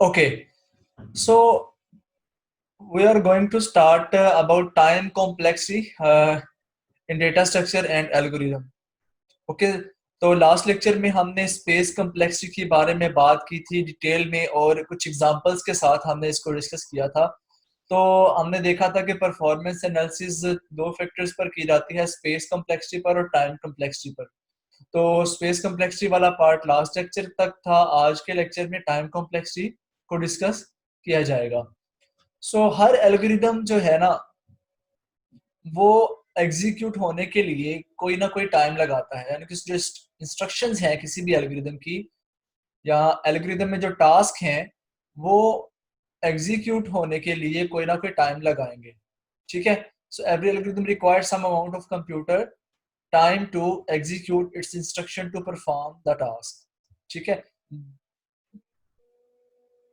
Okay, so we are going to start about time complexity in data structure and algorithm. Okay, तो last lecture में हमने space complexity के बारे में बात की थी डिटेल में और कुछ एग्जांपल्स के साथ हमने इसको डिस्कस किया था। तो हमने देखा था कि परफॉर्मेंस एनालिसिस दो फैक्टर्स पर की जाती है, स्पेस कम्प्लेक्सिटी पर और टाइम कम्प्लेक्सिटी पर। तो स्पेस कम्प्लेक्सिटी वाला पार्ट लास्ट लेक्चर तक था। आज के लेक्चर में टाइम कम्प्लेक्सिटी को डिस्कस किया जाएगा। हर एल्गोरिदम जो है ना, वो एग्जीक्यूट होने के लिए कोई ना कोई टाइम लगाता है, यानी कि जो इंस्ट्रक्शंस हैं किसी भी एल्गोरिदम की या एल्गोरिदम में जो टास्क हैं, वो एग्जीक्यूट होने के लिए कोई ना कोई टाइम लगाएंगे। ठीक है। So every algorithm required some amount of computer time to execute its instruction to perform the task. ठीक है।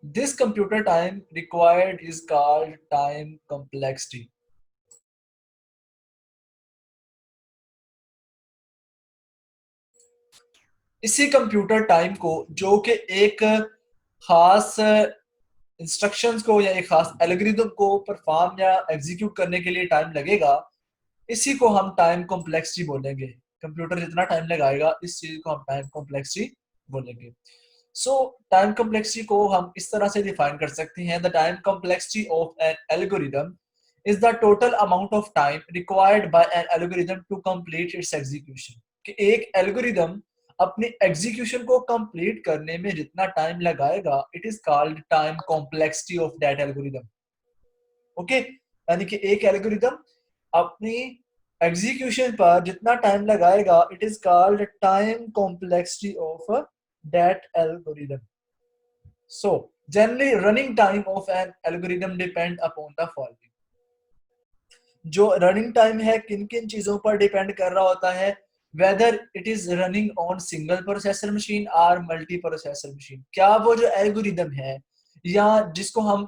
This computer time required is called time complexity. इसी कंप्यूटर टाइम को, जो कि एक खास इंस्ट्रक्शंस को या एक खास एल्गोरिदम को परफॉर्म या एग्जीक्यूट करने के लिए टाइम लगेगा, इसी को हम टाइम कॉम्प्लेक्सिटी बोलेंगे। कंप्यूटर जितना टाइम लगाएगा, इस चीज को हम टाइम कॉम्प्लेक्सिटी बोलेंगे। सो टाइम कॉम्प्लेक्सिटी को हम इस तरह से डिफाइन कर सकते हैं, the time complexity of an algorithm is the total amount of time required by an algorithm to complete its execution. कि एक एल्गोरिदम अपनी एग्जीक्यूशन को कंप्लीट करने में जितना टाइम लगाएगा, it is called time complexity of that algorithm. Okay, यानी कि एक एल्गोरिदम अपनी एग्जीक्यूशन पर जितना टाइम लगाएगा, it is called time complexity of that algorithm. So, generally running time of an algorithm depend upon the following. जो running time है किन किन चीजों पर डिपेंड कर रहा होता है, whether it is running on single processor machine और मल्टी प्रोसेसर मशीन। क्या वो जो एल्गोरिदम है या जिसको हम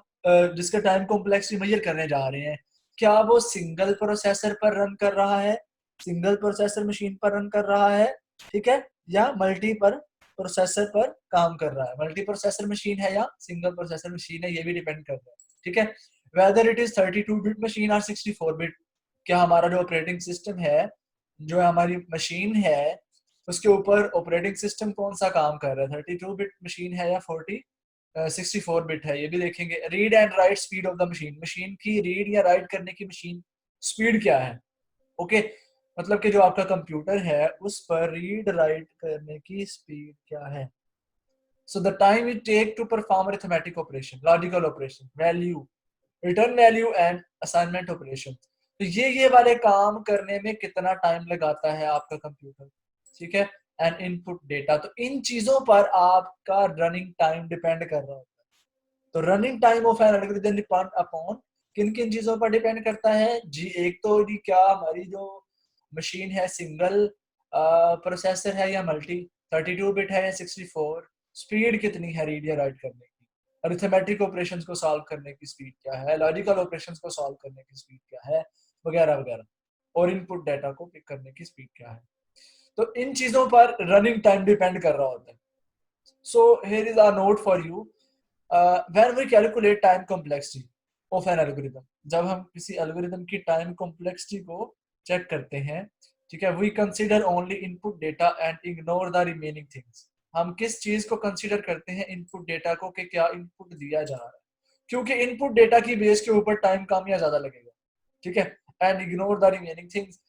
जिसका टाइम कॉम्प्लेक्सिटी मेजर करने जा रहे हैं, क्या वो सिंगल प्रोसेसर पर रन कर रहा है, सिंगल प्रोसेसर मशीन पर रन कर रहा है, ठीक है, या मल्टी पर प्रोसेसर पर काम कर रहा है, मल्टी प्रोसेसर मशीन है या सिंगल प्रोसेसर मशीन है, ये भी डिपेंड कर रहा है। ठीक है। Whether it is 32 bit machine और 64 बिट, क्या हमारा जो ऑपरेटिंग सिस्टम है, जो हमारी मशीन है, उसके ऊपर ऑपरेटिंग सिस्टम कौन सा काम कर रहा है, 32 बिट मशीन है या 64 बिट है, ये भी देखेंगे। Read and right speed of the machine, machine की रीड या राइट करने की मशीन स्पीड क्या है। ओके, मतलब कि जो आपका कंप्यूटर है उस पर रीड राइट करने की स्पीड क्या है। So the time it take to perform arithmetic operation, logical operation, value, return value and assignment operation. तो ये वाले काम करने में कितना टाइम लगाता है आपका कंप्यूटर। ठीक है। एंड इनपुट डेटा, तो इन चीजों पर आपका रनिंग टाइम डिपेंड कर रहा होता है। तो running time of an algorithm depend upon किन किन चीजों पर डिपेंड करता है जी। एक तो जी, क्या हमारी जो मशीन है सिंगल प्रोसेसर है या मल्टी, 32 बिट है या 64, स्पीड कितनी है रीड या राइट करने की, अरिथमेटिक ऑपरेशंस को सॉल्व करने की स्पीड क्या है, लॉजिकल ऑपरेशंस को सॉल्व करने की स्पीड क्या है, वगैरह वगैरह, और इनपुट डाटा को पिक करने की स्पीड क्या है। तो इन चीजों पर रनिंग टाइम डिपेंड कर रहा होता है। So here is a note for you, when we calculate time complexity of an algorithm, जब हम किसी एल्गोरिथम की टाइम कॉम्प्लेक्सिटी को चेक करते हैं, ठीक है, we consider only input data and ignore the remaining things. हम किस चीज को कंसीडर करते हैं, इनपुट डेटा को, कि क्या इनपुट दिया जा रहा है, क्योंकि इनपुट डेटा की बेस के ऊपर टाइम कम या ज्यादा लगेगा। ठीक है। And ignore the remaining things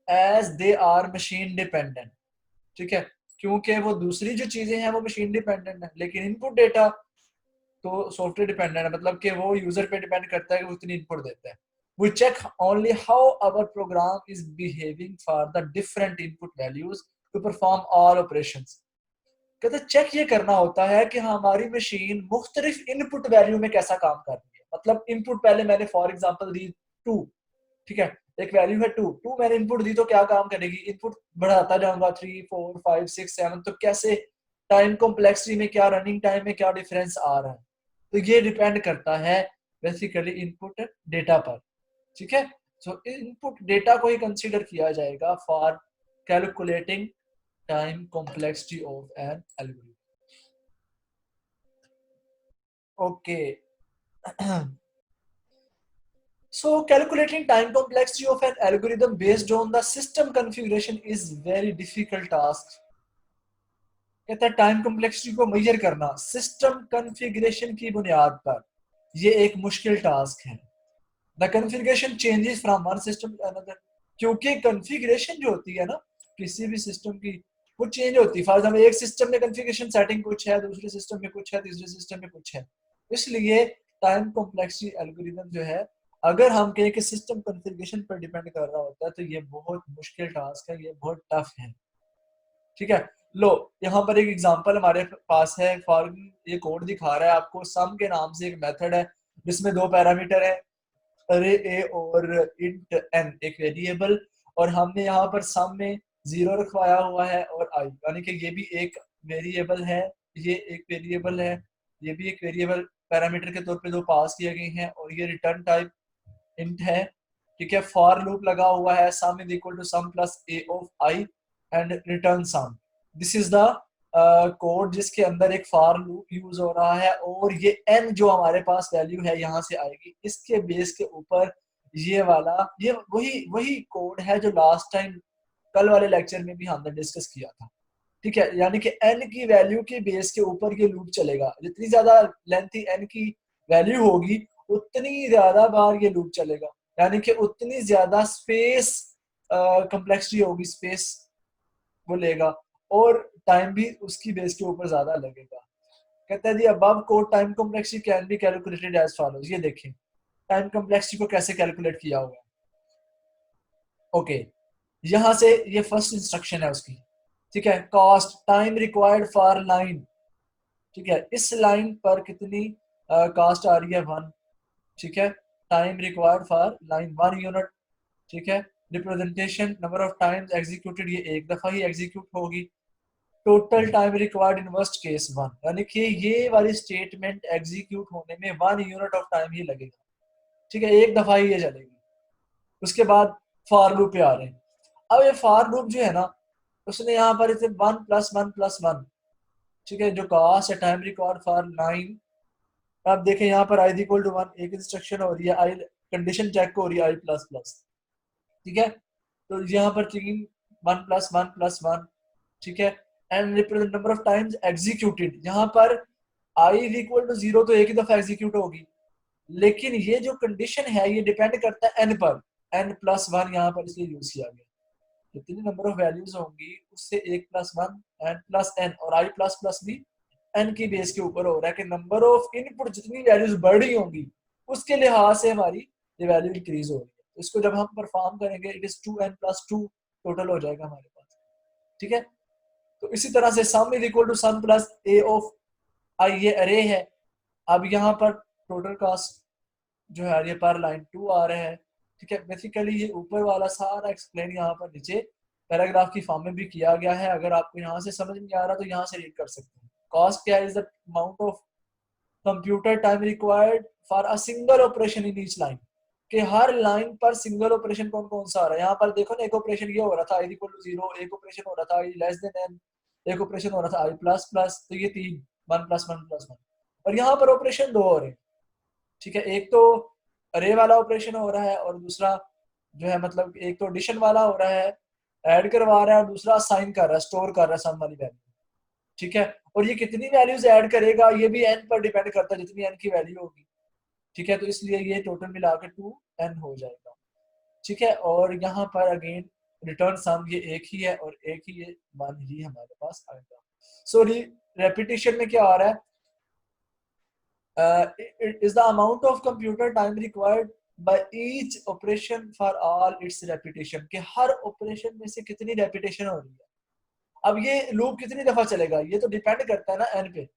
as they are machine dependent. ठीक है, क्योंकि वो दूसरी जो चीजें हैं वो मशीन डिपेंडेंट है, लेकिन इनपुट डेटा तो सॉफ्टवेयर डिपेंडेंट है, मतलब कि वो यूजर पे डिपेंड करता है कि वो उतनी इनपुट देता है। We check only how our program is behaving for the different input values to perform all operations। कहते चेक ये करना होता है कि हमारी मशीन मुख्तलिफ इनपुट वैल्यू में कैसा काम कर रही है। मतलब इनपुट पहले मैंने फॉर एग्जांपल दी 2, ठीक है, एक वैल्यू है 2, 2 मैंने इनपुट दी तो क्या काम करेगी, इनपुट बढ़ाता जाऊंगा 3 4 5 6 7, तो कैसे टाइम कॉम्प्लेक्सिटी में, क्या रनिंग टाइम में क्या डिफरेंस आ रहा है। तो ये डिपेंड करता है बेसिकली इनपुट डेटा पर। ठीक है। सो इनपुट डेटा को ही कंसीडर किया जाएगा for calculating time complexity of an algorithm. Okay so calculating time complexity of an algorithm based on the system configuration is very difficult task. कहता है टाइम कॉम्प्लेक्सिटी को measure करना सिस्टम कॉन्फ़िगरेशन की बुनियाद पर ये एक मुश्किल टास्क है. The configuration changes from one system to another, क्योंकि कॉन्फ़िगरेशन जो होती है ना किसी भी सिस्टम की वो चेंज होती है. फॉर एग्जांपल एक सिस्टम में कॉन्फ़िगरेशन सेटिंग कुछ है, दूसरे सिस्टम में कुछ है, तीसरे सिस्टम में कुछ है. इसलिए टाइम कॉम्प्लेक्सिटी एल्गोरिथम जो है अगर हम कहें कि सिस्टम कॉन्फ़िगरेशन पर डिपेंड कर रहा होता है तो ये बहुत मुश्किल टास्क है, ये बहुत टफ है. ठीक है. लो यहाँ पर एक एग्जांपल हमारे पास है. फॉर ये कोड दिखा रहा है आपको. सम के नाम से एक मेथड है जिसमें दो पैरामीटर है, अरे ए और इंट एन एक वेरिएबल, और हमने यहाँ पर सम में 0 रखवाया हुआ है और आई, यानी कि ये भी एक वेरिएबल है, ये एक वेरिएबल है, ये भी एक वेरिएबल पैरामीटर के तौर पे दो पास किए गए हैं, और ये रिटर्न टाइप इंट है. ठीक है. फॉर लूप लगा हुआ है. Sum is equal to sum plus A of I and return sum. This is the code जिसके अंदर एक फॉर लूप यूज हो रहा है, और ये एन जो हमारे पास वैल्यू है यहाँ से आएगी, इसके बेस के ऊपर ये वाला ये वही वही कोड है जो लास्ट टाइम कल वाले लेक्चर में भी हमने डिस्कस किया था. ठीक है. यानी कि एन की वैल्यू के बेस के ऊपर ये लूप चलेगा. जितनी ज्यादा लेंथी एन की वैल्यू होगी उतनी ज्यादा बार ये लूप चलेगा, यानी कि उतनी ज्यादा स्पेस कम्प्लेक्सिटी होगी, स्पेस वो लेगा, और टाइम भी उसकी बेस के ऊपर ज्यादा लगेगा. कहता है जी above code time complexity can be calculated as follows. ये देखें टाइम कॉम्प्लेक्सिटी को कैसे कैलकुलेट किया हुआ है. ओके. यहां से ये फर्स्ट इंस्ट्रक्शन है उसकी. ठीक है. Cost time required for line. ठीक है. इस लाइन पर कितनी कॉस्ट आ रही है 1. ठीक है. Time required for line 1 unit. ठीक है. Representation number of times executed, ये एक दफा ही एग्जीक्यूट होगी. Total time required in worst case 1, यानी कि ये वाली स्टेटमेंट एग्जीक्यूट होने में 1 यूनिट ऑफ टाइम ही लगेगा. ठीक है. एक दफा ही ये चलेगी. उसके बाद फॉर लूप पे आ रहे हैं. अब ये फॉर लूप जो है ना उसने यहाँ पर इसे 1+1+1. ठीक है. जो कास्ट है टाइम रिक्वायर्ड फॉर 9. आप देखें यहाँ पर आई इक्वल टू 1 एक इंस्ट्रक्शन हो रही है, आई कंडीशन चेक हो रही है आई प्लस प्लस. ठीक है. तो यहाँ पर चेकिंग 1+1+1. ठीक है. And represent number of times executed, यहाँ पर आई इक्वल टू 0 तो एक ही दफा एग्जीक्यूट होगी, लेकिन ये जो कंडीशन है ये डिपेंड करता है एन पर. n+1 यहाँ पर इसलिए यूज किया गया. जितनी नंबर ऑफ वैल्यूज होंगी उससे 1+1 एंड प्लस एन, और आई प्लस प्लस भी एन की बेस के ऊपर हो रहा है कि नंबर ऑफ इनपुट जितनी वैल्यूज बढ़ रही होंगी उसके लिहाज से हमारी ये वैल्यू इंक्रीज हो रही है. तो इसको जब हम परफॉर्म करेंगे इट इज 2n+2 टोटल हो जाएगा हमारे पास. ठीक है. तो इसी तरह से sum is equal to sum plus A of i, ये अरे है. अब यहाँ पर टोटल कास्ट जो है ये पर लाइन 2 आ रहा है. ठीक है. बेसिकली ये ऊपर वाला सारा एक्सप्लेन यहाँ पर नीचे पैराग्राफ की फॉर्म में भी किया गया है. अगर आपको यहाँ से समझ नहीं आ रहा तो यहाँ से रीड कर सकते हैं. कॉस्ट क्या is the amount of computer time required for a single operation in each line, कि हर लाइन पर सिंगल ऑपरेशन कौन कौन सा आ रहा है. यहाँ पर देखो ना एक ऑपरेशन ये हो रहा था आई इक्वल टू 0, एक ऑपरेशन हो रहा था आई लेस देन एन, एक ऑपरेशन हो रहा था आई प्लस प्लस. तो ये 3 1+1+1, और यहाँ पर ऑपरेशन 2 हो रहे हैं. ठीक है. एक तो अरे वाला ऑपरेशन हो रहा है और दूसरा जो है मतलब एक तो एडिशन वाला हो रहा है, ऐड करवा रहा है, और दूसरा साइन कर रहा है, स्टोर कर रहा है सम वाली वैल्यू. ठीक है. और ये कितनी वैल्यूज ऐड करेगा ये भी एन पर डिपेंड करता है, जितनी एन की वैल्यू होगी. ठीक है. तो इसलिए ये टोटल मिला के 2n हो जाएगा. ठीक है. और यहाँ पर अगेन रिटर्न सम ये एक ही है और एक ही ये 1 ही हमारे पास आएगा. सो रेपिटेशन में क्या आ रहा है, is the amount of computer time required by each operation for all its repetition, कि हर ऑपरेशन में से कितनी रेपिटेशन हो रही है. अब ये लूप कितनी दफा चलेगा ये तो डिपेंड करता है ना एन पे,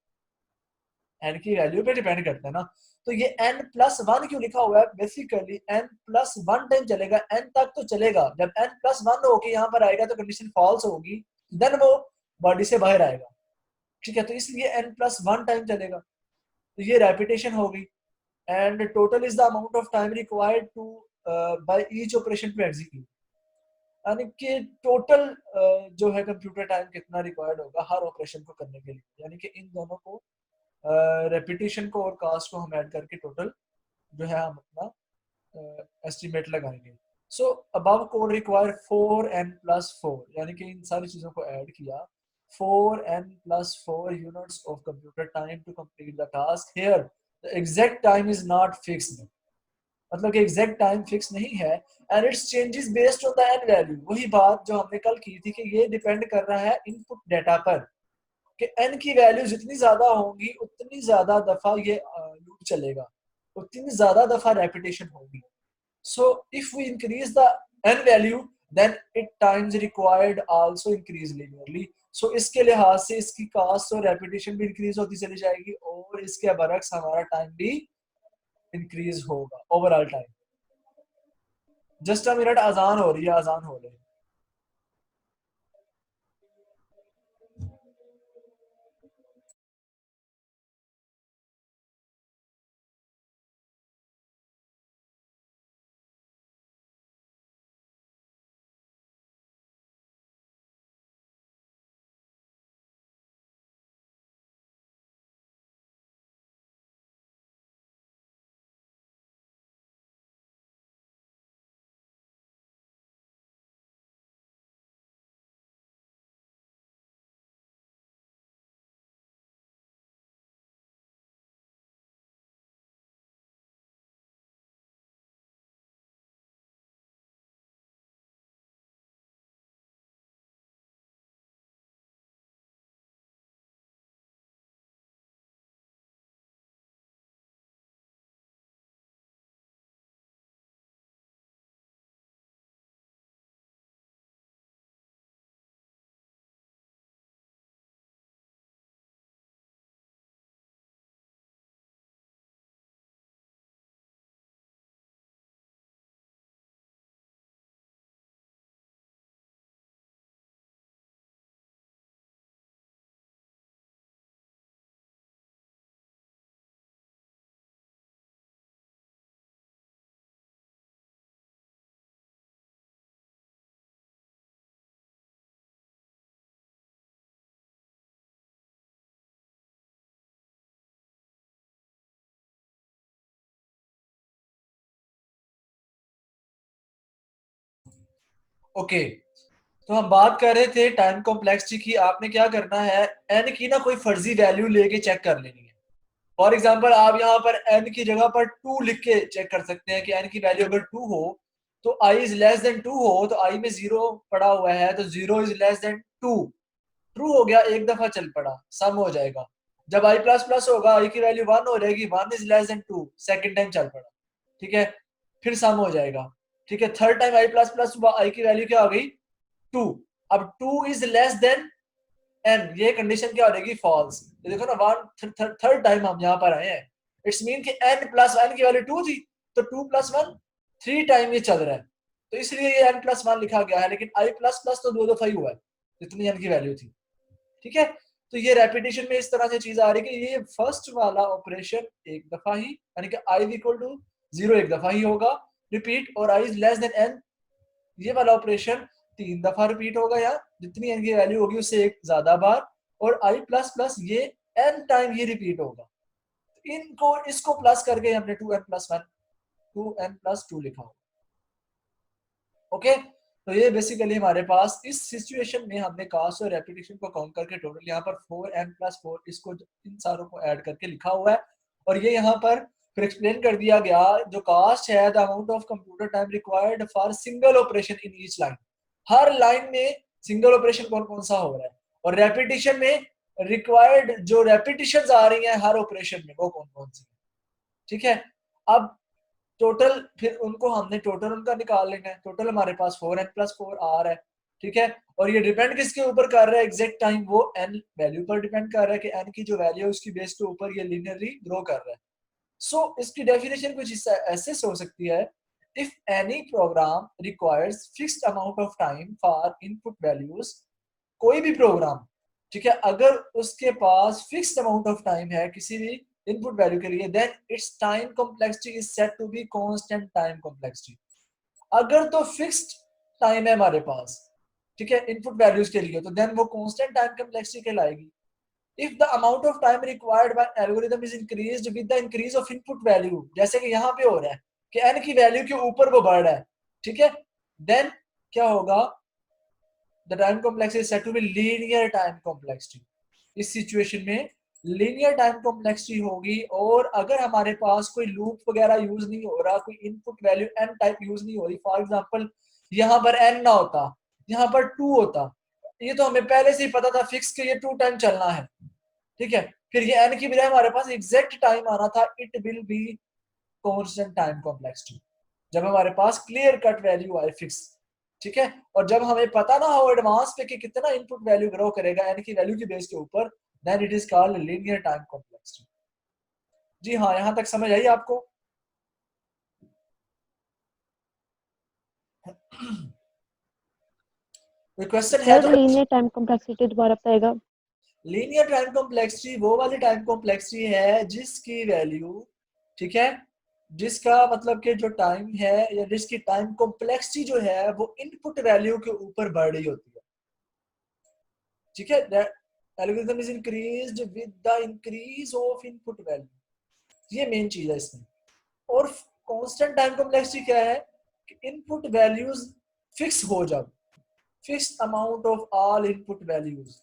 एन की वैल्यू पे डिपेंड करता है ना. तो ये n+1 क्यों लिखा हुआ है, बेसिकली n+1 टाइम चलेगा, n तक तो चलेगा. जब n+1 होके यहाँ पर आएगा तो कंडीशन फॉल्स होगी, देन वो बॉडी से बाहर आएगा. ठीक है. तो इसलिए n+1 टाइम चलेगा. तो ये रेपिटेशन होगी. And total is the amount of time required to by each operation to execute, यानी कि टोटल जो है कंप्यूटर टाइम कितना रिक्वायर्ड होगा हर ऑपरेशन को करने के लिए, यानी कि इन दोनों को रेपिटेशन को और कास्ट को हम ऐड करके टोटल जो है हम अपना एस्टिमेट लगाएंगे। सो अबव कोड रिक्वायर 4n+4, यानी कि इन सारी चीज़ों को ऐड किया। 4n+4 units of computer time to complete the task. Here the exact time is not fixed, मतलब कि एग्जैक्ट टाइम फिक्स नहीं है। And its changes based on the N value. वही बात जो हमने कल की थी कि ये डिपेंड कर रहा है इनपुट डाटा पर, कि एन की वैल्यू जितनी ज्यादा होगी उतनी ज्यादा दफा ये लूप चलेगा, उतनी ज्यादा दफा रेपिटेशन होगी। So if we increase the N value then it times required also increase linearly. So इसके लिहाज से इसकी कास्ट और रेपिटेशन भी इंक्रीज होती चली जाएगी और इसके बरक्स हमारा टाइम भी इंक्रीज होगा, overall time. Just a minute, अजान हो रही है, अजान हो रही है। ओके, तो हम बात कर रहे थे टाइम कॉम्प्लेक्सिटी की। आपने क्या करना है, एन की ना कोई फर्जी वैल्यू लेके चेक कर लेनी है। फॉर एग्जाम्पल आप यहाँ पर एन की जगह पर 2 लिख के चेक कर सकते हैं कि एन की वैल्यू अगर 2 हो तो आई इज लेस देन 2 हो, तो आई में 0 पड़ा हुआ है तो 0 इज लेस देन 2। ट्रू हो गया, एक दफा चल पड़ा, सम हो जाएगा। जब आई प्लस प्लस होगा, आई की वैल्यू 1 हो जाएगी, 1 is less then 2, second time चल पड़ा, ठीक है, फिर सम हो जाएगा। ठीक है, third time I plus plus हुआ, आई की वैल्यू क्या हो गई, 2। अब 2 इज लेस देन एन, ये कंडीशन क्या हो जाएगी, फॉल्स। ये देखो ना, वन थर्ड टाइम हम यहाँ पर आए हैं, इट्स मीन कि एन प्लस वन की वैल्यू 2 थी, तो 2+1 3 टाइम ये चल रहा है, तो इसलिए ये n+1 लिखा गया है। लेकिन आई प्लस प्लस तो 2 दफा ही हुआ है जितनी एन की वैल्यू थी। ठीक है, तो ये रेपिटेशन में इस तरह से चीज आ रही है कि ये फर्स्ट वाला ऑपरेशन एक दफा ही, यानी कि आई इक्वल टू 0 एक दफा ही होगा रिपीट, और I is less then N ये वाला ऑपरेशन 3 दफा रिपीट होगा, या जितनी एन की वैल्यू होगी उससे एक ज्यादा बार, और आई प्लस प्लस ये एन टाइम ये रिपीट होगा। इनको इसको प्लस करके हमने 2n+1 2n+2 लिखा होगा। ओके, तो ये बेसिकली हमारे पास इस सिचुएशन में हमने कास्ट और रेपिटेशन को काउंट करके टोटल यहाँ पर 4n+4 इसको इन सारों को ऐड करके लिखा हुआ है। और ये यहाँ पर फिर एक्सप्लेन कर दिया गया, जो कास्ट है the amount of computer time required for single operation in each line. Her line में सिंगल ऑपरेशन कौन कौन सा हो रहा है, और रेपिटेशन में रिक्वायर्ड जो रेपिटेशन आ रही है हर ऑपरेशन में वो कौन कौन सी है। ठीक है, अब टोटल फिर उनको हमने टोटल उनका निकाल लेना है। टोटल हमारे पास 4n+4 आ रहा है, ठीक है, और ये डिपेंड किसके ऊपर कर रहा है, एग्जैक्ट टाइम वो n वैल्यू पर डिपेंड कर रहा है कि n की जो वैल्यू है उसकी बेस के ऊपर ये लिनियरली ग्रो कर रहा है। सो इसकी डेफिनेशन कुछ ऐसे हो सकती है, if any program requires fixed amount of time for input values, कोई भी प्रोग्राम, ठीक है, अगर उसके पास फिक्स्ड अमाउंट ऑफ टाइम है किसी भी इनपुट वैल्यू के लिए, then its time complexity is set to be constant time complexity. अगर तो फिक्स्ड टाइम है हमारे पास, ठीक है, इनपुट वैल्यूज के लिए, तो देन वो कांस्टेंट टाइम कॉम्प्लेक्सिटी कहलाएगी। if the amount of time required by algorithm is increased with the increase of input value, जैसे कि यहाँ पे हो रहा है कि n की वैल्यू के ऊपर वो बढ़ रहा है, ठीक है, then क्या होगा, the time complexity is said to be linear time complexity. इस सिचुएशन में लीनियर टाइम कॉम्प्लेक्सिटी होगी, और अगर हमारे पास कोई लूप वगैरह यूज नहीं हो रहा, कोई input value n type use नहीं हो रही, फॉर एग्जांपल यहाँ पर n ना होता, यहाँ पर 2 होता, ये तो हमें पहले से ही पता था फिक्स के ये 2 टाइम चलना है, ठीक है, फिर ये n की बजाय हमारे पास एग्जैक्ट टाइम आना था, it will be constant time complexity, जब हमारे पास क्लियर कट वैल्यू आए फिक्स, ठीक है, और जब हमें पता ना हो एडवांस पे कि कितना इनपुट वैल्यू ग्रो करेगा n की वैल्यू की बेस के ऊपर, then it is called linear time complexity. जी हाँ, यहां तक समझ आई आपको? कोई क्वेश्चन है सर तो? लीनियर टाइम कॉम्प्लेक्सिटी दोबारा बताएगा। लीनियर टाइम कॉम्प्लेक्सिटी वो वाली टाइम कॉम्प्लेक्सिटी है जिसकी वैल्यू, ठीक है, जिसका मतलब कि जो टाइम है या जिसकी टाइम कॉम्प्लेक्सिटी जो है वो इनपुट वैल्यू के ऊपर बढ़ रही होती है, ठीक है, algorithm is increased with the increase of input value, ये मेन चीज है इसमें। और कांस्टेंट टाइम कॉम्प्लेक्सिटी क्या है कि इनपुट वैल्यूज फिक्स हो, जब fix amount of all input values.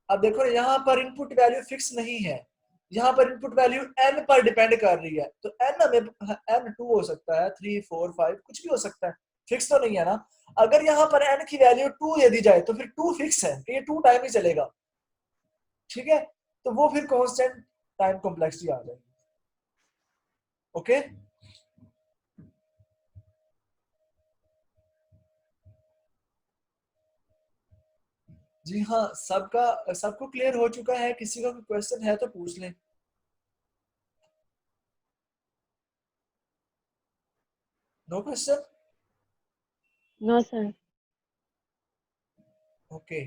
अब देखो यहाँ पर इनपुट वैल्यू फिक्स नहीं है, यहाँ पर इनपुट वैल्यू n पर डिपेंड कर रही है, तो n हमें n2 हो सकता है, 3 4 5 कुछ भी हो सकता है, फिक्स तो नहीं है ना। अगर यहाँ पर n की वैल्यू 2 दे दी जाए तो फिर 2 फिक्स है कि ये 2 टाइम ही चलेगा, ठीक है, तो वो फिर कांस्टेंट टाइम कॉम्प्लेक्सिटी आ जाएगी। ओके, जी हाँ, सबको क्लियर हो चुका है? किसी का कोई क्वेश्चन है तो पूछ लें। No question? No sir. Okay,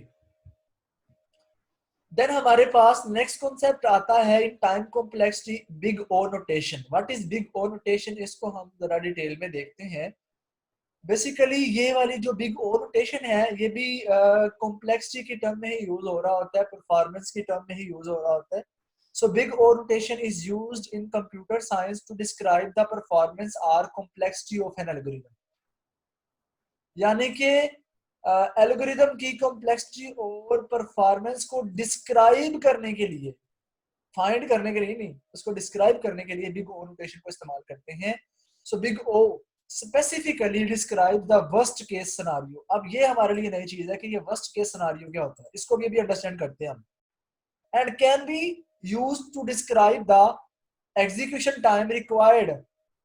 then हमारे पास नेक्स्ट कॉन्सेप्ट आता है in time complexity, big O notation. What is big O notation, इसको हम जरा डिटेल में देखते हैं। बेसिकली ये वाली जो बिग ओ नोटेशन है ये भी कॉम्प्लेक्सिटी की टर्म में ही यूज हो रहा होता है, परफॉर्मेंस की टर्म में ही यूज हो रहा होता है। So big O notation is used in computer science to describe the performance और कॉम्प्लेक्सिटी ऑफ एन एल्गोरिथम, यानी कि एल्गोरिथम की कॉम्प्लेक्सिटी और परफॉर्मेंस को डिस्क्राइब करने के लिए, फाइंड करने के लिए नहीं, उसको डिस्क्राइब करने के लिए बिग ओ नोटेशन को इस्तेमाल करते हैं। So big O specifically describe the worst case scenario. अब ये हमारे लिए नई चीज है कि ये वर्स्ट केस सिनेरियो क्या होता है, इसको भी अभी अंडरस्टैंड करते हैं हम। And can be used to describe the execution time required,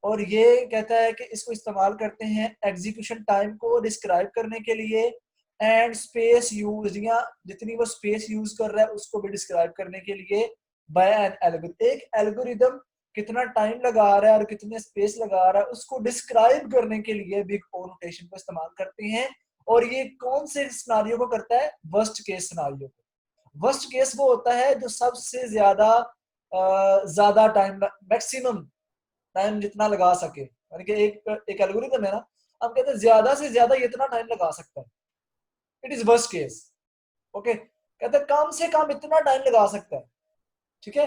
और ये कहता है कि इसको इस्तेमाल करते हैं एग्जीक्यूशन टाइम को डिस्क्राइब करने के लिए, एंड स्पेस यूज, या जितनी वो स्पेस यूज कर रहा है उसको भी डिस्क्राइब करने के लिए बाय एन एल्गोरिथम। एक एल्गोरिथम कितना टाइम लगा रहा है और कितने स्पेस लगा रहा है उसको डिस्क्राइब करने के लिए बिग ओ नोटेशन को इस्तेमाल करते हैं। और ये कौन से सिनारियो को करता है? वर्स्ट केस सिनारियो को। वर्स्ट केस वो होता है जो सबसे ज्यादा टाइम, मैक्सिमम टाइम जितना लगा सके, यानी कि एक एल्गोरिथम है ना, हम कहते हैं ज्यादा से ज्यादा ये इतना टाइम लगा सकता है, it is worst case. Okay, कहते हैं कम से कम इतना टाइम लगा सकता है, ठीक है,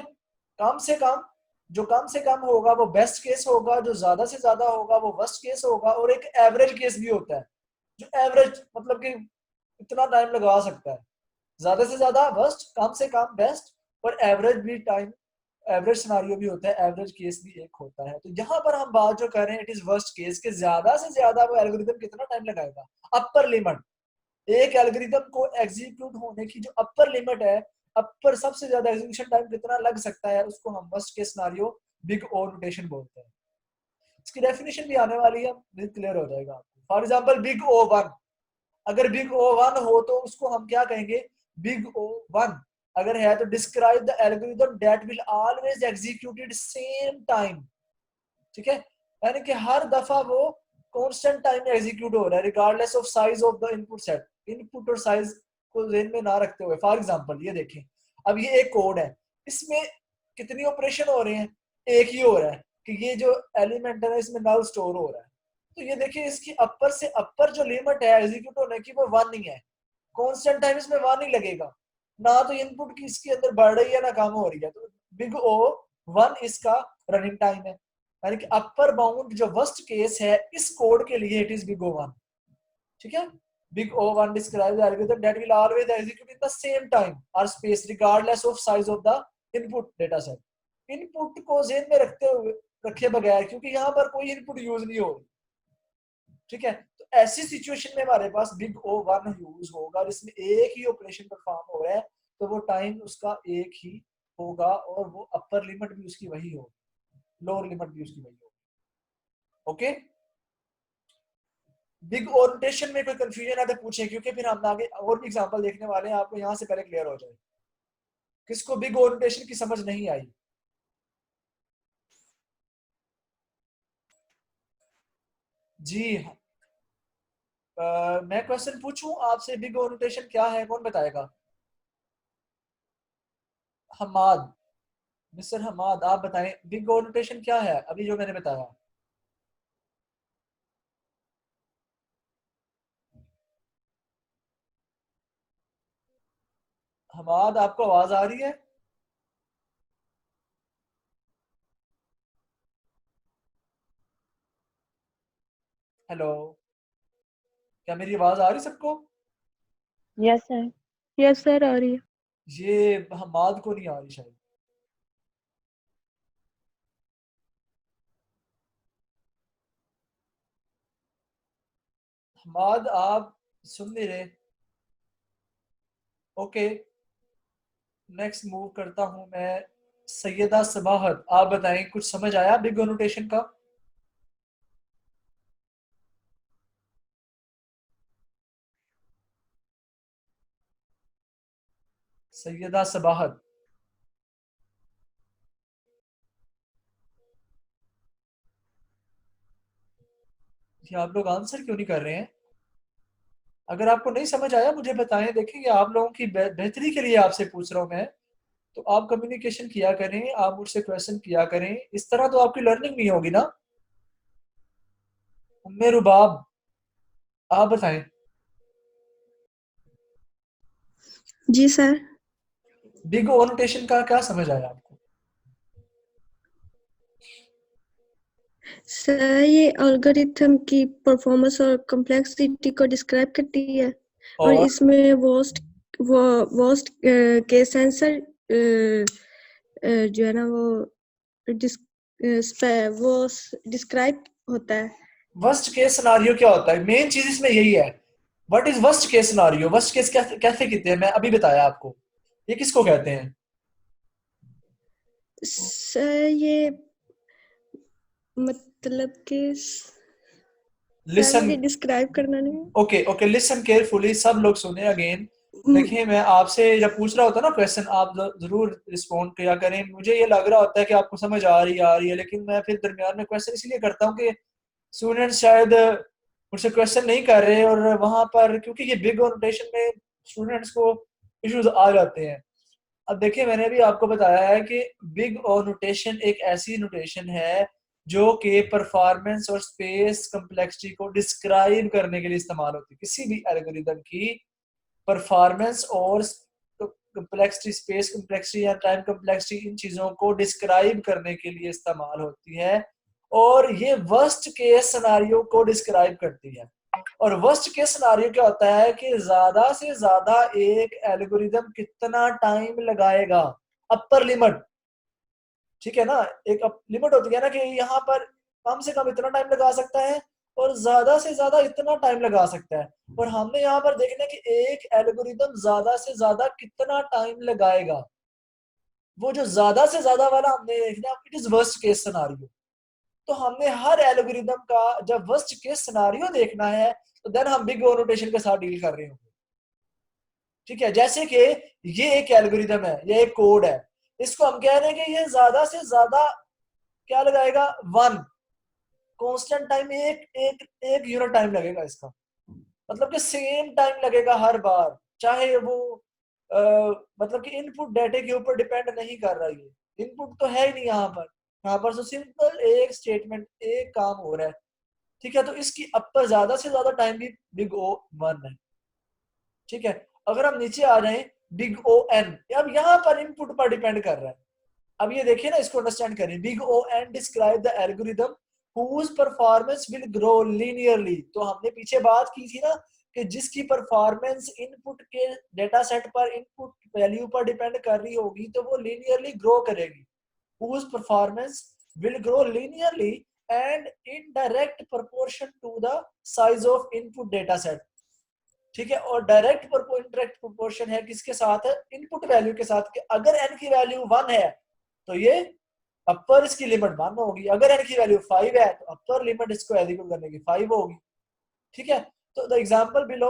कम से कम, जो कम से कम होगा वो बेस्ट केस होगा, जो ज्यादा से ज्यादा होगा वो वर्स्ट केस होगा, और एक एवरेज केस भी होता है जो एवरेज मतलब कि इतना टाइम लगा सकता है, ज्यादा से ज्यादा वर्स्ट, कम से कम बेस्ट, और एवरेज भी टाइम, एवरेज सिनारियो भी होता है, एवरेज केस भी एक होता है। तो यहाँ पर हम बात जो कर रहे हैं इट इज वर्स्ट केस के ज्यादा से ज्यादा वो एल्गोरिथम कितना टाइम लगाएगा, अपर लिमिट, एक एल्गोरिथम को एग्जीक्यूट होने की जो अपर लिमिट है, अपर सबसे ज्यादा एग्जीक्यूशन टाइम कितना लग सकता है, उसको हम worst case scenario big O notation बोलते हैं। इसकी डेफिनेशन भी आने वाली है, क्लियर हो जाएगा आपको। For example big O one, अगर बिग ओ वन हो तो उसको हम क्या कहेंगे? बिग ओ वन अगर है तो describe the algorithm that will always executed same time, ठीक है, यानी कि हर दफा वो कांस्टेंट टाइम में एग्जीक्यूट हो रहा है regardless of size of the input set, input और साइज को ध्यान में ना रखते हुए। फॉर एग्जांपल ये देखें, अब ये एक कोड है, इसमें कितनी ऑपरेशन हो रहे हैं? एक ही हो रहा है कि ये जो एलिमेंट है इसमें नल स्टोर हो रहा है, तो ये देखिए इसकी अपर से अपर जो लिमिट है एग्जीक्यूट होने की वो वन नहीं है, कांस्टेंट टाइम इसमें वन ही लगेगा, ना तो इनपुट की इसके अंदर बढ़ रही है ना कम हो रही है, तो बिग ओ वन इसका रनिंग टाइम है, यानी कि अपर बाउंड जो वर्स्ट केस है इस कोड के लिए it is big O one. ठीक है, big O1 describes the algorithm that will always execute in the same time or space regardless of size of the input data set। Input को जेन में रखते हुए रखे बगैर, क्योंकि यहाँ पर कोई इनपुट यूज नहीं हो रही, ठीक है, तो ऐसी सिचुएशन में हमारे पास बिग ओ वन यूज होगा जिसमें एक ही ऑपरेशन परफॉर्म हो रहा है, तो वो टाइम उसका एक ही होगा और वो अपर लिमिट भी उसकी वही होगी, लोअर लिमिट भी उसकी वही होगी। ओके, बिग ओरिएंटेशन में कोई कंफ्यूजन है तो पूछें, क्योंकि फिर हम आगे और भी एग्जांपल देखने वाले हैं, आपको यहां से पहले क्लियर हो जाए किसको बिग ओरिएंटेशन की समझ नहीं आई। जी मैं क्वेश्चन पूछूं आपसे, बिग ओरिएंटेशन क्या है, कौन बताएगा? हमाद, मिस्टर हमाद आप बताएं बिग ओरिएंटेशन क्या है अभी जो मैंने बताया। हमाद आपको आवाज आ रही है? हेलो, क्या मेरी आवाज आ रही सबको? Yes sir. यस सर, आ रही है। ये हमाद को नहीं आ रही शायद। हमाद आप सुन नहीं रहे? ओके, नेक्स्ट मूव करता हूं मैं। सैयदा सबाहत आप बताएं कुछ समझ आया बिग ओरिएंटेशन का? सैयदा सबाहत, ये आप लोग आंसर क्यों नहीं कर रहे हैं? अगर आपको नहीं समझ आया मुझे बताएं, देखेंगे आप लोगों की बेहतरी के लिए आपसे पूछ रहा हूं मैं, तो आप कम्युनिकेशन किया करें, आप मुझसे क्वेश्चन किया करें, इस तरह तो आपकी लर्निंग नहीं होगी ना। उम्मे रुबाब आप बताएं। जी सर। बिग ओरिएंटेशन का क्या समझ आया आपको? सर ये एल्गोरिथम की परफॉर्मेंस और कॉम्प्लेक्सिटी को डिस्क्राइब करती है, और और इसमें वर्स्ट केस आंसर जो है ना वो डिस्क्राइब होता है। वर्स्ट केस सिनारियो क्या होता है? मेन चीज इसमें यही है, what is worst case scenario, worst case कैसे कैसे कहते हैं, मैं अभी बताया आपको, ये किसको कहते हैं? सर ये मतलब कि सर लिसन, मुझे डिस्क्राइब करना नहीं। ओके ओके, लिसन केयरफुली, सब लोग सुने अगेन। म- देखिए मैं आपसे जब पूछ रहा होता ना क्वेश्चन, आप जरूर रिस्पॉन्ड किया करें। मुझे ये लग रहा होता है कि आपको समझ आ रही है, लेकिन मैं फिर दरमियान में क्वेश्चन इसलिए करता हूँ कि स्टूडेंट्स शायद मुझसे क्वेश्चन नहीं कर रहे, और वहां पर क्योंकि ये बिग ओरिएंटेशन में स्टूडेंट्स को इश्यूज आ जाते हैं। अब देखिए मैंने भी आपको बताया है कि बिग और नोटेशन एक ऐसी नोटेशन है जो कि परफॉर्मेंस और स्पेस कम्प्लेक्सिटी को डिस्क्राइब करने के लिए इस्तेमाल होती है। किसी भी एल्गोरिदम की परफॉर्मेंस और कम्प्लेक्सिटी, स्पेस कम्प्लेक्सिटी या टाइम कम्प्लेक्सिटी, इन चीजों को डिस्क्राइब करने के लिए इस्तेमाल होती है, और ये वर्स्ट केस सिनेरियो को डिस्क्राइब करती है। और वर्स्ट केस सिनेरियो क्या होता है कि ज्यादा से ज्यादा एक एल्गोरिदम कितना टाइम लगाएगा, अपर लिमिट, ठीक है ना, एक लिमिट होती है ना कि यहाँ पर कम से कम इतना टाइम लगा सकता है और ज्यादा से ज्यादा इतना टाइम लगा सकता है, और हमने यहाँ पर देखना है कि एक एल्गोरिदम ज्यादा से ज्यादा कितना टाइम लगाएगा, वो जो ज्यादा से ज्यादा वाला हमने देखना है, it is worst case scenario. तो हमने हर एल्गोरिदम का जब वर्स्ट केस सिनेरियो देखना है, तो देन हम बिग ओरिएंटेशन के साथ डील कर रहे होंगे। ठीक है, जैसे कि ये एक एल्गोरिदम है, ये एक कोड है, इसको हम कह रहे हैं कि ये ज्यादा से ज्यादा क्या लगाएगा, वन कांस्टेंट टाइम, एक एक एक यूनिट टाइम लगेगा इसका, मतलब कि सेम टाइम लगेगा हर बार, चाहे वो आ, मतलब कि इनपुट डाटे के ऊपर डिपेंड नहीं कर रहा, ये इनपुट तो है ही नहीं यहाँ पर, यहाँ पर तो सिंपल एक स्टेटमेंट, एक काम हो रहा है। ठीक है, तो इसकी ज्यादा से ज्यादा टाइम भी बिग ओ वन है। ठीक है, अगर हम नीचे आ जाएं बिग ओ एन, अब यहाँ पर इनपुट पर डिपेंड कर रहा है। अब ये देखिए ना, इसको अंडरस्टैंड करें। Big O n describe the algorithm whose performance will grow linearly। तो हमने पीछे बात की थी ना कि जिसकी परफॉर्मेंस इनपुट के डेटा सेट पर, इनपुट वैल्यू पर डिपेंड कर रही होगी तो वो लीनियरली ग्रो करेगी। whose performance will grow linearly and in direct proportion to the size of input data set। ठीक है, और डायरेक्ट इनडायरेक्ट प्रोपोर्शन है किसके साथ? इनपुट वैल्यू के साथ। कि अगर n की वैल्यू 1 है तो ये अपर इसकी लिमिट 1 होगी, अगर n की वैल्यू 5 है तो अपर लिमिट इसको एग्जीक्यूट करने की 5 होगी। ठीक है, तो द एग्जांपल बिलो,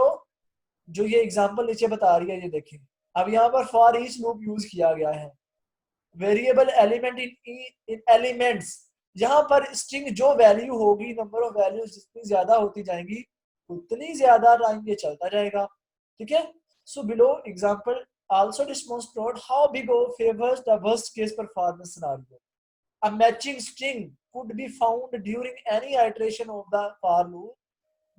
जो ये एग्जांपल नीचे बता रही है ये देखिए। अब यहाँ पर फॉर ईच लूप यूज किया गया है। वेरिएबल एलिमेंट इन एलिमेंट्स, यहाँ पर स्ट्रिंग जो वैल्यू होगी, नंबर ऑफ वैल्यूज जितनी ज्यादा होती जाएंगी उतनी ज्यादा टाइम ये चलता जाएगा। ठीक है, so below example also demonstrate how big O favors the worst case performance scenario। A matching string could be found during any iteration of the for loop।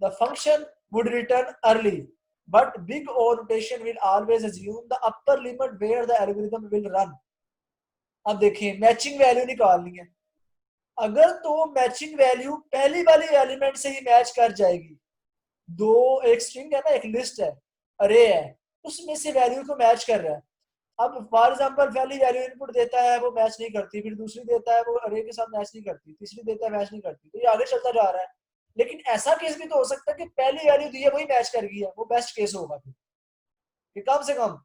The function would return early, but big O notation will always assume the upper limit where the algorithm will run। अब देखिए matching value निकालनी है। अगर तो matching value पहली वाली element से ही match कर जाएगी। दो, एक स्ट्रिंग है ना, एक लिस्ट है, अरे है, उसमें से वैल्यू को मैच कर रहा है। अब फॉर एग्जांपल पहली वैल्यू इनपुट देता है वो मैच नहीं करती, फिर दूसरी देता है वो अरे के साथ मैच नहीं करती, तीसरी देता है मैच नहीं करती, तो ये आगे चलता जा रहा है। लेकिन ऐसा केस भी तो हो सकता है कि पहली वैल्यू दी है वही मैच कर गई है, वो बेस्ट केस होगा फिर कि कम से कम।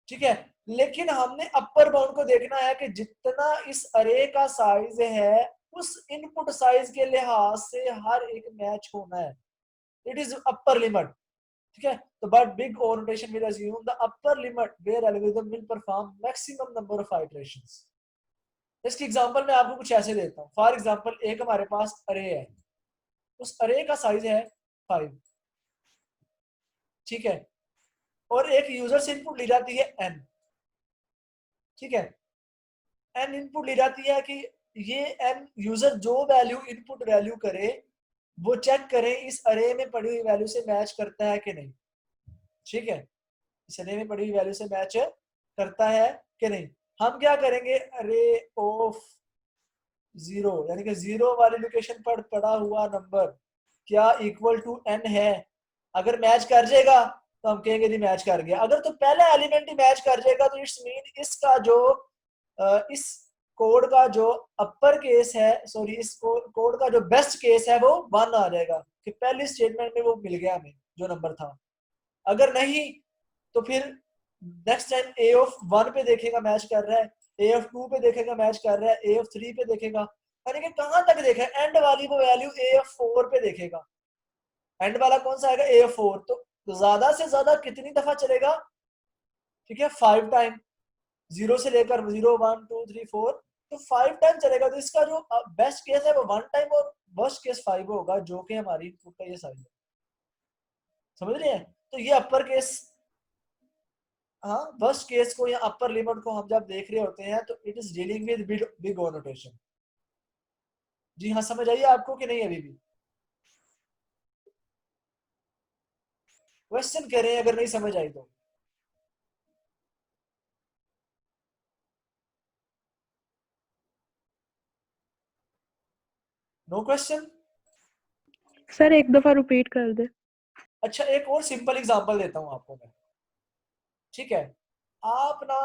ठीक है, लेकिन हमने अपर बाउंड को देखना है कि जितना इस अरे का साइज है उस इनपुट साइज के लिहाज से हर एक मैच होना है। It is upper limit. ठीक है, तो but big O notation will assume the upper limit where algorithm will perform maximum number of iterations। इसकी एग्जांपल मैं आपको कुछ ऐसे देता हूँ। फॉर एग्जांपल एक हमारे पास अरे है, उस अरे का साइज है 5। ठीक है, और एक यूजर से इनपुट ली जाती है n। ठीक है, n इनपुट ली जाती है कि ये n यूजर जो वैल्यू इनपुट वैल्यू करे वो चेक करें इस अरे में पड़ी हुई वैल्यू से मैच करता है कि नहीं। ठीक है, इस अरे में पड़ी हुई वैल्यू से मैच करता है कि नहीं। हम क्या करेंगे, अरे ऑफ 0 यानी कि 0 वाली लोकेशन पर पड़ा हुआ नंबर क्या इक्वल टू n है। अगर मैच कर जाएगा तो हम कहेंगे जी मैच कर गया। अगर तो पहला एलिमेंट ही मैच कर जाएगा तो इट्स मीन इसका जो इस कोड का जो अपर केस है, सॉरी इस कोड का जो बेस्ट केस है वो 1 आ जाएगा कि पहली स्टेटमेंट में वो मिल गया हमें जो नंबर था। अगर नहीं तो फिर नेक्स्ट टाइम ए ऑफ 1 पे देखेगा मैच कर रहा है, ए ऑफ 2 पे देखेगा मैच कर रहा है, ए ऑफ 3 पे देखेगा, यानी कि कहां तक देखा है, एंड वाली वो वैल्यू ए ऑफ 4 पे देखेगा। एंड वाला कौन सा आएगा, ए ऑफ 4। तो ज्यादा से ज्यादा कितनी दफा चलेगा, ठीक है 5 टाइम, 0 से लेकर 0 1 2 3 4, तो 5 टाइम चलेगा। तो इसका जो बेस्ट केस है वो 1 टाइम और वर्स्ट केस 5 होगा, जो कि हमारी इनपुट का ये साइज है। समझ रहे हैं? तो ये अपर केस, हाँ वर्स्ट केस को या अपर लिमिट को हम जब देख रहे होते हैं तो it is dealing with big O notation. जी हाँ, समझ आइए आपको कि नहीं अभी भी? क्वेश्चन करें अगर नहीं समझ आई तो। No question? सर एक दफा रिपीट कर दे। अच्छा, एक और सिंपल एग्जांपल देता हूं आपको मैं। ठीक है, आप ना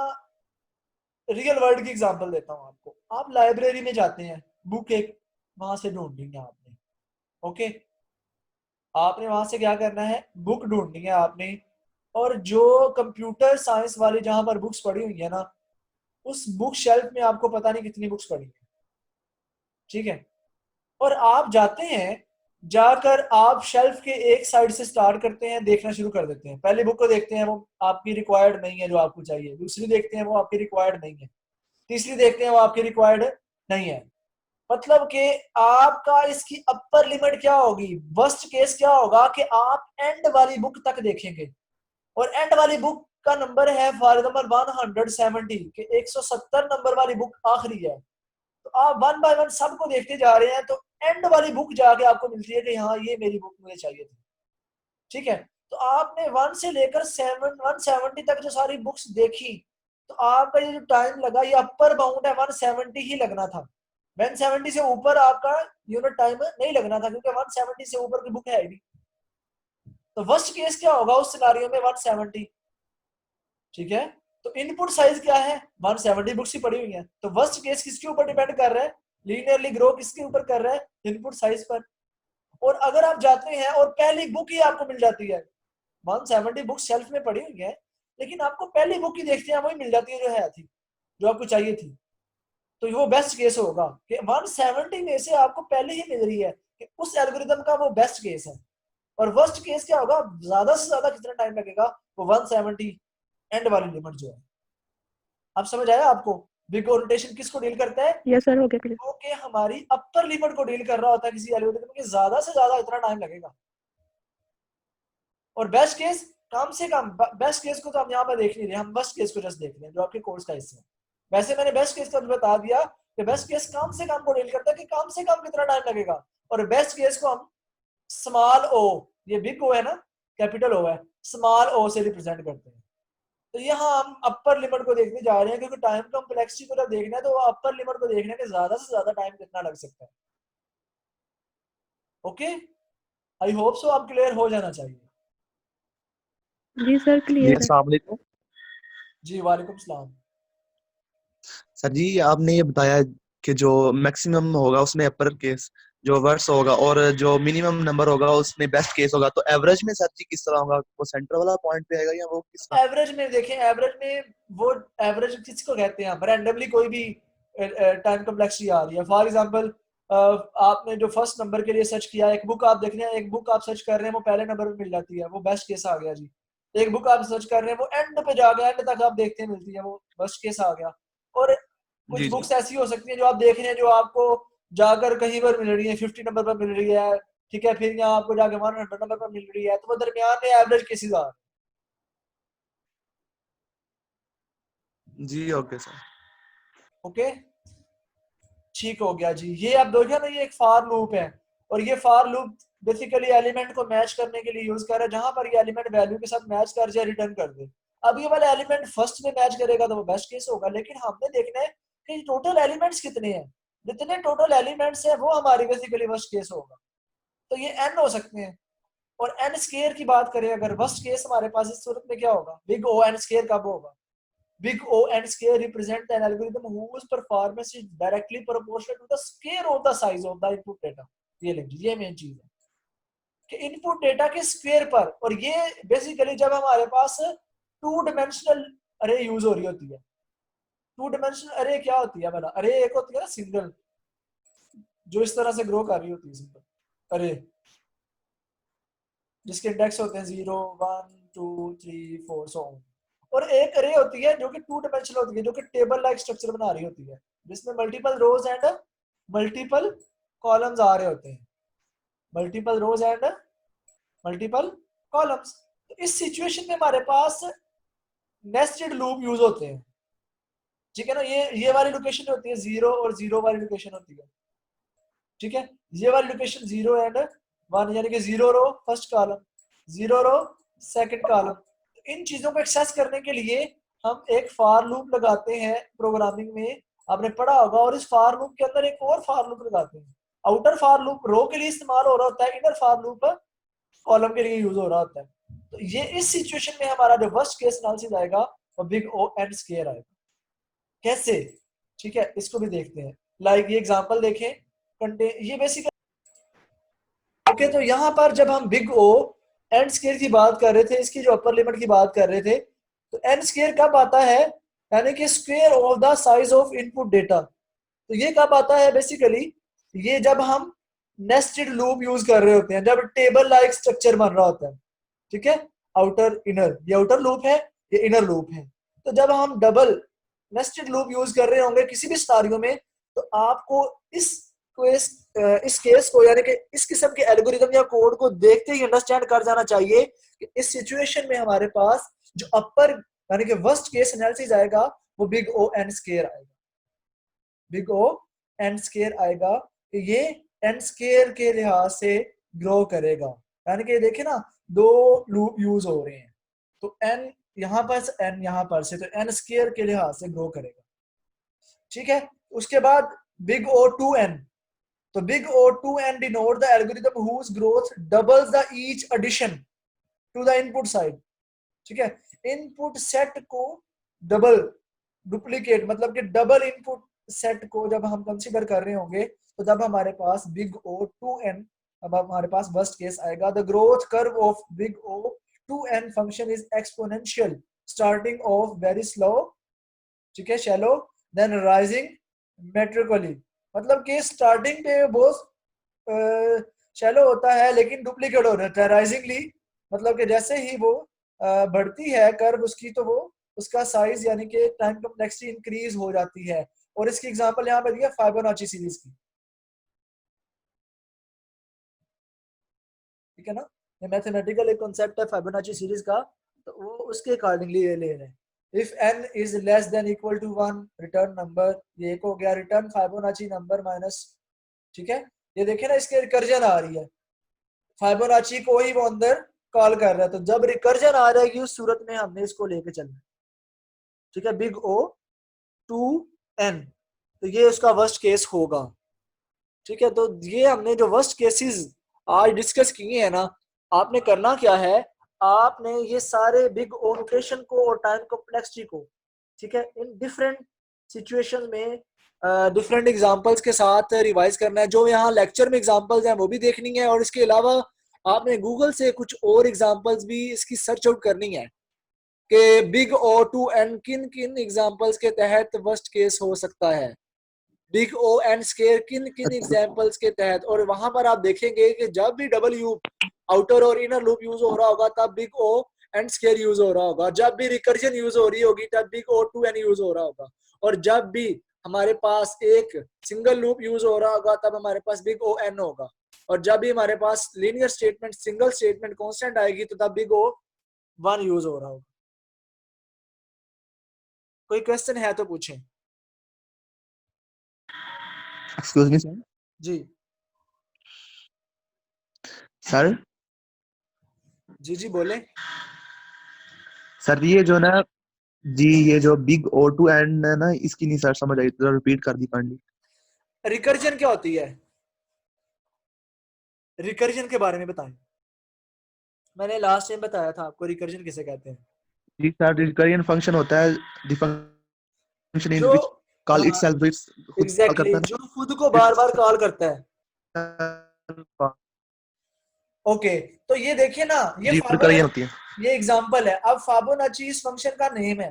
रियल वर्ल्ड की एग्जांपल देता हूं आपको। आप लाइब्रेरी में जाते हैं, बुक एक वहां से ढूंढनी है आपने। ओके, आपने वहां से क्या करना है, बुक ढूंढनी है आपने। और जो कंप्यूटर साइंस वाली जहां पर बुक्स पड़ी हुई है ना, उस बुक शेल्फ में आपको पता नहीं कितनी बुक्स पड़ी है। ठीक है, और आप जाते हैं, जाकर आप शेल्फ के एक साइड से स्टार्ट करते हैं, देखना शुरू कर देते हैं। पहली बुक को देखते हैं, वो आपकी रिक्वायर्ड नहीं है जो आपको चाहिए। दूसरी देखते हैं, वो आपकी रिक्वायर्ड नहीं है। तीसरी देखते हैं, वो आपकी रिक्वायर्ड नहीं है। मतलब कि आपका इसकी अपर लिमिट क्या होगी, वर्स्ट केस क्या होगा कि आप एंड वाली बुक तक देखेंगे, और एंड वाली बुक का नंबर है फॉर एग्जाम्पल 170 कि 170 नंबर वाली बुक आखिरी है। तो आप 1 बाय 1 सबको देखते जा रहे हैं, तो एंड वाली बुक जाके आपको मिलती है कि हाँ ये मेरी बुक मुझे चाहिए थी। ठीक है, तो आपने 1 से लेकर 170 तक जो सारी बुक्स देखी, तो आपका ये जो टाइम लगा ये अपर बाउंड है, 170 ही लगना था। 170 से ऊपर आपका यूनिट टाइम नहीं लगना था, क्योंकि 170 से ऊपर की बुक है ही नहीं। तो वर्स्ट केस क्या होगा उस सिनारियो में? 170। ठीक है, तो इनपुट साइज क्या है? 170 बुक्स ही पड़ी हुई है। तो वर्स्ट केस किसके ऊपर डिपेंड कर रहा है? लीनियरली ग्रो किसके ऊपर कर रहा है? इनपुट साइज पर। और अगर आप जाते हैं और पहली बुक ही आपको मिल जाती है, 170 बुक शेल्फ में पड़ी हुई है, लेकिन आपको पहली बुक ही देखते हैं वही मिल जाती है जो है थी, जो आपको चाहिए थी, तो वो बेस्ट केस होगा कि 170 में से आपको पहले ही मिल रही है, कि उस एल्गोरिदम का वो बेस्ट केस है। और वर्स्ट केस क्या होगा? ज्यादा से ज्यादा कितना टाइम लगेगा? वो 170 एंड वाली लिमिट जो है। अब समझ आया आपको? बिग ओरिएंटेशन किसको डील करता है? यस सर, हो गया क्लियर। जो कि हमारी अपर लिमिट को डील कर रहा होता है किसी एल्गोरिदम के, ज्यादा से ज्यादा इतना टाइम लगेगा। और बेस्ट केस कम से कम, बेस्ट केस को तो हम यहाँ पर देख नहीं रहे, हम बेस्ट केस को जस्ट देख रहे हैं जो आपके कोर्स का हिस्सा है। वैसे मैंने बेस्ट केस का भी बता दिया कि बेस्ट केस कम से कम को डील करता है कि कम से कम कितना टाइम लगेगा। और बेस्ट केस को हम स्मॉल ओ, ये बिग ओ है ना, कैपिटल ओ है, स्मॉल ओ से रिप्रेजेंट करते हैं। तो यहाँ हम अपर लिमिट को देखने जा रहे हैं, क्योंकि टाइम कॉम्प्लेक्सिटी को जब देखना है तो अपर लिमिट को देखना है कि ज्यादा से ज्यादा टाइम कितना लग सकता है। ओके, आई होप सो आप क्लियर हो जाना चाहिए। जी सर, जी क्लियर है। अस्सलाम वालेकुम। जी वालेकुम सलाम। सर जी आपने ये बताया कि जो मैक्सिमम होगा उसमें अपर केस जो वर्ड्स होगा और जो मिनिमम नंबर होगा उसमें बेस्ट केस होगा, तो एवरेज में सर जी किस तरह होगा? वो सेंटर वाला पॉइंट पे आएगा या वो किस तरह? एवरेज में देखें, एवरेज में वो एवरेज किसको कहते हैं? रैंडमली कोई भी टाइम कॉम्प्लेक्सिटी आ रही है। फॉर एग्जांपल आपने जो फर्स्ट नंबर के लिए सर्च किया, एक बुक आप देख रहे हैं, एक बुक आप सर्च कर रहे हैं वो पहले नंबर पे मिल जाती है, वो बेस्ट केस आ गया जी। एक बुक आप सर्च कर रहे हैं वो एंड पे जा गया, एंड तक आप देखते हैं मिलती है, वो बेस्ट केस आ गया। और कुछ जी जी बुक्स ऐसी हो सकती हैं जो आप देख रहे हैं जो आपको जाकर कहीं पर मिल रही है, 50 नंबर पर मिल रही है, ठीक है, फिर यहाँ आपको जाके 100 नंबर पर मिल रही है, तो वो दरमियान में एवरेज केसेस आ रहे हैं। जी ओके सर। ओके, ठीक हो गया जी। ये आप देखिए ना, ये एक फार लूप है, और ये फार लूप बेसिकली एलिमेंट को मैच करने के लिए यूज कर रहा है, जहां पर ये एलिमेंट वैल्यू के साथ मैच कर जाए, रिटर्न कर दे। अब ये वाला एलिमेंट फर्स्ट में मैच करेगा तो वो बेस्ट केस होगा, लेकिन हमने देखना है कि टोटल एलिमेंट्स कितने हैं, जितने टोटल एलिमेंट्स हैं वो हमारी बेसिकली वर्स्ट केस होगा। तो ये एन हो सकते हैं। और एन स्केयर की बात करें अगर, वर्स्ट केस हमारे पास इस सूरत में क्या होगा? बिग ओ एन स्केयर कब होगा? Big O and square represent an algorithm whose performance is directly proportional to the square of the size of the input data। ये लीजिए, ये मेन चीज है कि इनपुट डेटा के स्क्वायर पर। और ये बेसिकली जब हमारे पास टू डिमेंशनल अरे यूज हो रही होती है। टू डिमेंशनल अरे क्या होती है? भला अरे एक होती है ना सिंगल, जो इस तरह से ग्रो कर रही होती है, सिंगल अरे जिसके इंडेक्स होते हैं 0 1 2 3 4 सो ऑन। और एक अरे होती है जो कि टू डायमेंशनल होती है, जो कि टेबल लाइक स्ट्रक्चर बना रही होती है, जिसमें multiple rows and multiple columns आ रहे होते हैं, multiple rows and multiple columns. तो इस सिचुएशन में हमारे पास नेस्टेड लूप यूज होते हैं, ठीक है ना। ये वाली लोकेशन होती है 0 और 0 वाली लोकेशन होती है, ठीक है। ये वाली लोकेशन 0 एंड 1, यानी कि 0 row first column, 0 row second column. इन चीजों को एक्सेस करने के लिए हम एक फॉर लूप लगाते हैं, प्रोग्रामिंग में आपने पढ़ा होगा। और इस फॉर लूप के अंदर एक और फॉर लूप लगाते हैं। आउटर फॉर लूप रो के लिए इस्तेमाल हो रहा होता है, इनर फॉर लूप कॉलम के लिए यूज हो रहा होता है। तो ये इस सिचुएशन में हमारा जो वर्स्ट केस एनालिसिस आएगा वो बिग ओ एंड स्क्वायर आएगा। कैसे? ठीक है, इसको भी देखते हैं। लाइक ये एग्जांपल देखें, ये बेसिकली ओके। तो यहाँ पर जब हम बिग ओ एंड स्केयर की बात कर रहे थे, इसकी जो अपर लिमिट की बात कर रहे थे, तो एंड स्केयर कब आता है? यानी कि square of the size of input data. तो ये कब आता है? बेसिकली ये जब हम नेस्टेड लूप यूज कर रहे होते हैं, जब टेबल लाइक स्ट्रक्चर बन रहा होता है, ठीक है। आउटर इनर, ये आउटर लूप है, ये इनर लूप है। तो जब हम डबल नेस्टेड लूप यूज कर रहे होंगे किसी भी सिनेरियो में, तो आपको इस केस को, यानी कि इस किस्म के एल्गोरिथम या कोड को देखते ही अंडरस्टैंड कर जाना चाहिए कि इस सिचुएशन में हमारे पास जो अपर यानी कि वर्स्ट केस एनालिसिस आएगा वो बिग ओ एंड स्केयर आएगा। बिग ओ एंड स्केयर आएगा कि ये एंड स्केयर के लिहाज से ग्रो करेगा। यानी कि देखे ना, दो लूप यूज हो रहे हैं, तो n यहाँ पर से n यहाँ पर से, तो n स्क्वायर के लिहाज से ग्रो करेगा। ठीक है, उसके बाद बिग O 2n, तो big O 2n denote the algorithm whose growth doubles the each addition to the input side. ठीक है, इनपुट सेट को डबल डुप्लीकेट, मतलब कि डबल इनपुट सेट को जब हम कंसीडर कर रहे होंगे, तो जब हमारे पास बिग O 2n, अब हमारे पास वर्स्ट केस आएगा, the growth curve of big O 2n function is exponential starting of very slow, ठीक है, शैलो, देन राइजिंग मेट्रिकली, मतलब कि स्टार्टिंग पे बहुत शैलो होता है लेकिन डुप्लीकेट हो जाता है राइजिंगली, मतलब कि जैसे ही वो बढ़ती है कर्व उसकी, तो वो उसका साइज यानी कि टाइम कम्प्लेक्सिटी इंक्रीज हो जाती है। और इसकी एग्जांपल यहाँ पे दिया फाइबोनाची सीरीज की, ठीक है ना, ये मैथमेटिकल एक कॉन्सेप्ट है फाइबोनाची सीरीज का, तो वो उसके अकॉर्डिंगली ये ले रहे हैं। If n is less than equal to 1 return number, ये एक हो गया रिटर्न फाइबोनाची नंबर माइनस, ठीक है, ये देखे ना इसके रिकर्जन आ रही है, फाइबोनाची को ही वो अंदर कॉल कर रहा है, तो जब रिकर्जन आ जाएगी उस सूरत में हमने इसको लेके चलना, ठीक है, बिग O 2n, तो ये उसका वर्स्ट केस होगा। ठीक है, तो ये हमने जो वर्स्ट केसेस आज डिस्कस किए हैं ना, आपने करना क्या है, आपने ये सारे बिग O नोटेशन को और टाइम कॉम्प्लेक्सिटी को, ठीक है, इन डिफरेंट सिचुएशन में डिफरेंट एग्जांपल्स के साथ रिवाइज करना है। जो यहाँ लेक्चर में एग्जांपल्स हैं वो भी देखनी है, और इसके अलावा आपने गूगल से कुछ और एग्जांपल्स भी इसकी सर्च आउट करनी है कि बिग O 2n किन किन एग्जांपल्स के तहत वर्स्ट केस हो सकता है, बिग O एंड स्केयर किन किन एग्जांपल्स के तहत। और वहां पर आप देखेंगे कि जब भी डबल लूप आउटर और इनर लूप यूज हो रहा होगा तब big O and square use हो रहा होगा, जब भी रिकर्जन यूज हो रही होगी तब बिग O 2n यूज हो रहा होगा, और जब भी हमारे पास एक सिंगल लूप यूज हो रहा होगा तब हमारे पास बिग O n होगा, और जब भी हमारे पास linear statement single statement constant आएगी तो तब बिग O 1 यूज हो रहा होगा। कोई क्वेश्चन है तो पूछें। Excuse me sir. जी सर जी बोले। सर ये जो ना जी, ये जो बिग O 2n है ना, इसकी नहीं सर समझ आई, तो रिपीट कर दी काइंडली। रिकर्जन क्या होती है, रिकर्जन के बारे में बताएं। मैंने लास्ट टाइम बताया था आपको रिकर्जन किसे कहते हैं। जी सर, रिकरियन फंक्शन होता है द फंक्शन इन जो विच कॉल हाँ इटसेल्फ, जो खुद कॉल एग्जैक्टली करता जो खुद को है बार बार कॉल करता है। ना। ओके, तो ये देखिए ना, ये जी रिकरियन होती है। ये एग्जांपल है। अब फाइबोनाची इस फंक्शन का नेम है,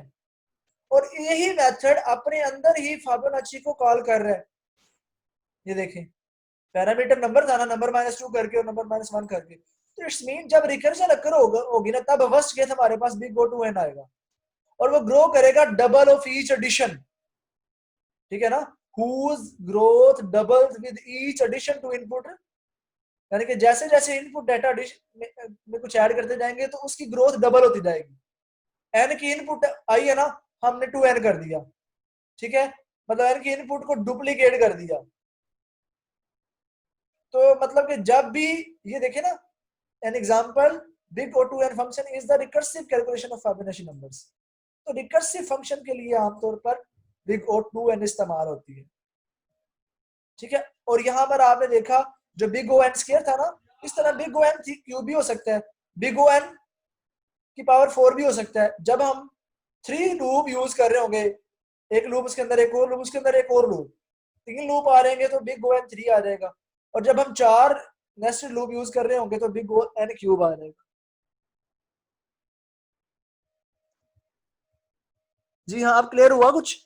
और यही मेथड अपने अंदर ही फाइबोनाची को कॉल कर रहा है। ये देखें, पैरामीटर नंबर था ना, नंबर -2 करके और नंबर -1 करके, तो इट्स मीन जब रिकर्जन अकर होगी ना, तब फर्स्ट केस हमारे पास बिग O 2n आएगा, और वो ग्रो करेगा डबल ऑफ ईच एडिशन, ठीक है ना, whose growth doubles with each addition to input, यानी कि जैसे जैसे इनपुट डाटा में कुछ ऐड करते जाएंगे तो उसकी ग्रोथ डबल होती जाएगी। n की इनपुट आई है ना, हमने 2n कर दिया, ठीक है, मतलब n की इनपुट को डुप्लीकेट कर दिया। तो मतलब कि जब भी ये देखे ना, an example big O 2n function is the recursive calculation of Fibonacci numbers, तो रिकर्सिव फंक्शन के लिए आमतौर पर बिग O 2n इस्तेमाल होती है, ठीक है। और यहाँ पर आपने देखा जो बिग O n स्क्वायर था ना, इस तरह बिग O n क्यूब भी हो सकता है, बिग O n की पावर 4 भी हो सकता है। जब हम 3 लूप यूज कर रहे होंगे, एक लूप उसके अंदर एक और लूप उसके अंदर एक और लूप, 3 लूप आ रहेंगे तो बिग O n 3 आ जाएगा, और जब हम 4 नेस्टेड लूप यूज कर रहे होंगे तो बिग O n क्यूब आ जाएगा। जी हाँ, अब क्लियर हुआ कुछ।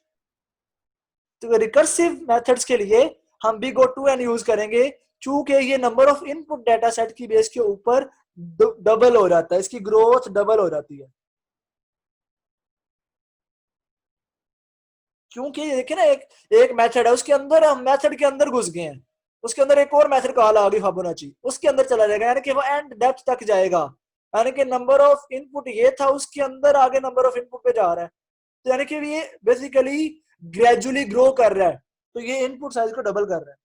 तो रिकर्सिव मेथड्स के लिए हम बिग O 2n यूज करेंगे, चूंकि ये number of input data set की बेस के ऊपर डबल हो जाता है, इसकी ग्रोथ डबल हो जाती है। क्योंकि ये देखिए ना, एक मेथड है, उसके अंदर हम मेथड के अंदर घुस गए हैं, उसके अंदर एक और मेथड कॉल आ गई फिबोनाची, उसके अंदर चला जाएगा, यानी कि वो एंड डेप्थ तक जाएगा, यानी कि नंबर ऑफ इनपुट ये था, उसके अंदर आगे नंबर ऑफ इनपुट पे जा रहा है, तो यानी कि ये बेसिकली ग्रेजुअली ग्रो कर रहा है, तो ये इनपुट साइज को डबल कर रहा है।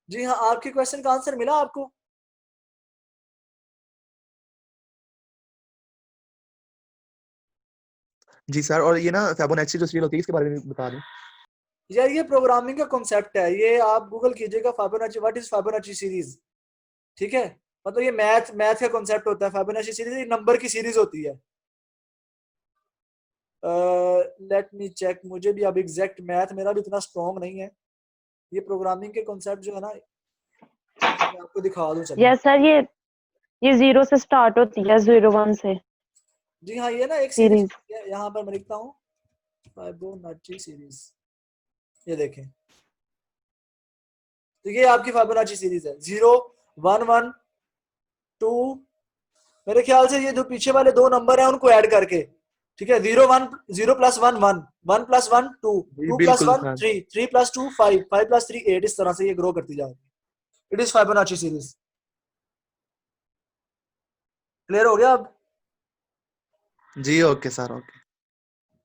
जी हाँ, आपके क्वेश्चन का आंसर मिला आपको? जी सर, और ये ना फिबोनाची जो सीरीज होती है इसके बारे में भी बता दें। यार ये प्रोग्रामिंग का कॉन्सेप्ट है, ये आप गूगल कीजिएगा Fibonacci, what is Fibonacci series, ठीक है? मतलब ये मैथ का कॉन्सेप्ट होता है। फिबोनाची सीरीज ये नंबर की सीरीज होती है। लेट मी चेक, मुझे भी अब एग्जैक्ट मैथ मेरा भी इतना स्ट्रॉन्ग नहीं है। ये प्रोग्रामिंग के कॉन्सेप्ट जो है ना, मैं आपको दिखा दूं चलो। यस सर, ये 0 से स्टार्ट होती है, 0 1 से जी हाँ, ये ना एक सीरीज सीरीज। है, यहाँ पर मैं लिखता हूँ फिबोनाची सीरीज, ये देखें। तो ये आपकी फिबोनाची सीरीज है, 0 1 1 2। मेरे ख्याल से ये जो पीछे वाले दो नंबर हैं उनको ऐड करके, ठीक है, 0 1 0 प्लस 1 1 1 प्लस 1 2 जी 2 प्लस बिल्कुल 1 सर। 3 3 प्लस 2 5 5 प्लस 3 8, इस तरह से ये ग्रो करती जाएगी। It is Fibonacci series. Clear हो गया अब? जी ओके सर, ओके।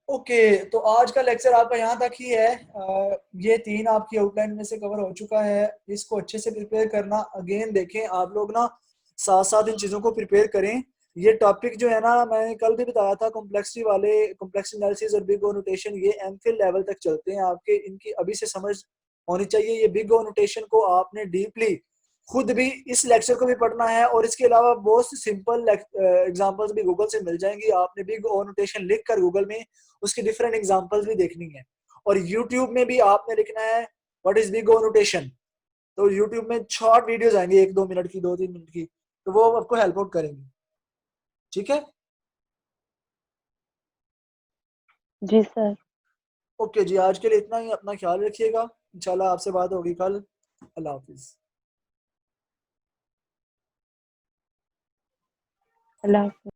ओके, तो आज का लेक्चर आपका यहाँ तक ही है। ये 3 आपकी आउटलाइन में से कवर हो चुका है। इसको अच्छे से प्रिपेयर करना। अगेन देखें आप लोग ना, साथ साथ इन चीज़ों को प्रिपेयर करें। ये टॉपिक जो है ना, मैंने कल भी बताया था, कॉम्प्लेक्सिटी वाले, कॉम्प्लेक्स एनालिसिस और बिग ओ नोटेशन, ये एमफिल लेवल तक चलते हैं आपके। इनकी अभी से समझ होनी चाहिए। ये बिग ओ नोटेशन को आपने डीपली खुद भी इस लेक्चर को भी पढ़ना है, और इसके अलावा बहुत सी सिंपल एग्जांपल्स भी गूगल से मिल जाएंगी। आपने बिग ओ नोटेशन लिख कर गूगल में उसकी डिफरेंट एग्जांपल्स भी देखनी है। और यूट्यूब में भी आपने लिखना है what is big O notation. तो यूट्यूब में शॉर्ट वीडियोस आएंगे, 1 2 मिनट की, 2 3 मिनट की, तो वो आपको हेल्प आउट करेंगे। ठीक है, जी सर। ओके जी, आज के लिए इतना ही। अपना ख्याल रखिएगा, इंशाल्लाह आपसे बात होगी कल। अल्लाह हाफिज। अल्लाह हाफ़िज़।